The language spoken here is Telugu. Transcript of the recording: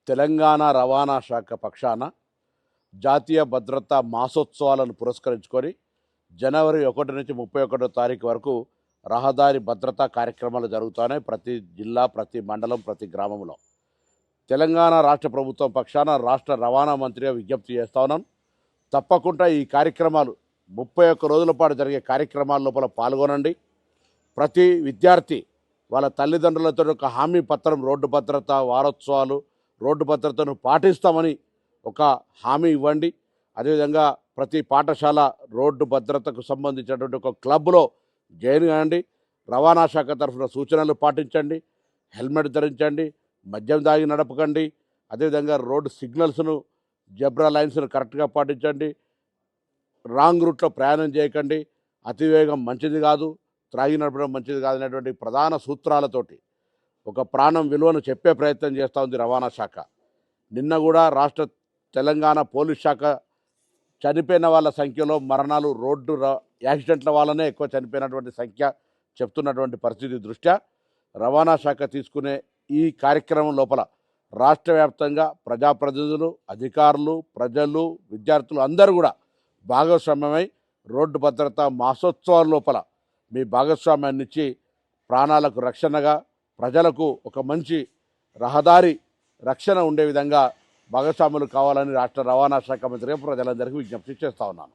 తెలంగాణ రవాణా శాఖ పక్షాన జాతీయ భద్రతా మాసోత్సవాలను పురస్కరించుకొని జనవరి 1 నుంచి 31 తారీఖు వరకు రహదారి భద్రతా కార్యక్రమాలు జరుగుతున్నాయి. ప్రతి జిల్లా, ప్రతి మండలం, ప్రతి గ్రామంలో. తెలంగాణ రాష్ట్ర ప్రభుత్వం పక్షాన రాష్ట్ర రవాణా మంత్రిగా విజ్ఞప్తి చేస్తా ఉన్నాను. తప్పకుండా ఈ కార్యక్రమాలు 31 రోజుల పాటు జరిగే కార్యక్రమాల లోపల పాల్గొనండి. ప్రతి విద్యార్థి వాళ్ళ తల్లిదండ్రులతో ఒక హామీ పత్రం, రోడ్డు భద్రతా వారోత్సవాలు, రోడ్డు భద్రతను పాటిస్తామని ఒక హామీ ఇవ్వండి. అదేవిధంగా ప్రతి పాఠశాల రోడ్డు భద్రతకు సంబంధించినటువంటి ఒక క్లబ్లో జాయిన్ కాండి. రవాణా శాఖ తరఫున సూచనలు పాటించండి. హెల్మెట్ ధరించండి, మద్యం దాగి నడపకండి. అదేవిధంగా రోడ్డు సిగ్నల్స్ను, జెబ్రా లైన్స్ను కరెక్ట్గా పాటించండి. రాంగ్ రూట్లో ప్రయాణం చేయకండి. అతివేగం మంచిది కాదు, త్రాగి నడపడం మంచిది కాదనేటువంటి ప్రధాన సూత్రాలతోటి ఒక ప్రాణం విలువను చెప్పే ప్రయత్నం చేస్తూ ఉంది రవాణా శాఖ. నిన్న కూడా తెలంగాణ పోలీస్ శాఖ చనిపోయిన వాళ్ళ సంఖ్యలో మరణాలు రోడ్డు యాక్సిడెంట్ల వల్లనే ఎక్కువ చనిపోయినటువంటి సంఖ్య చెప్తున్నటువంటి పరిస్థితి దృష్ట్యా రవాణా శాఖ తీసుకునే ఈ కార్యక్రమం లోపల రాష్ట్ర వ్యాప్తంగా ప్రజాప్రతినిధులు, అధికారులు, ప్రజలు, విద్యార్థులు అందరూ కూడా భాగస్వామ్యమై రోడ్డు భద్రతా మాసోత్సవాల లోపల మీ భాగస్వామ్యాన్ని ఇచ్చి ప్రాణాలకు రక్షణగా, ప్రజలకు ఒక మంచి రహదారి రక్షణ ఉండే విధంగా భాగస్వాములు కావాలని రాష్ట్ర రవాణా శాఖ మంత్రిగా ప్రజలందరికీ విజ్ఞప్తి చేస్తా ఉన్నాను.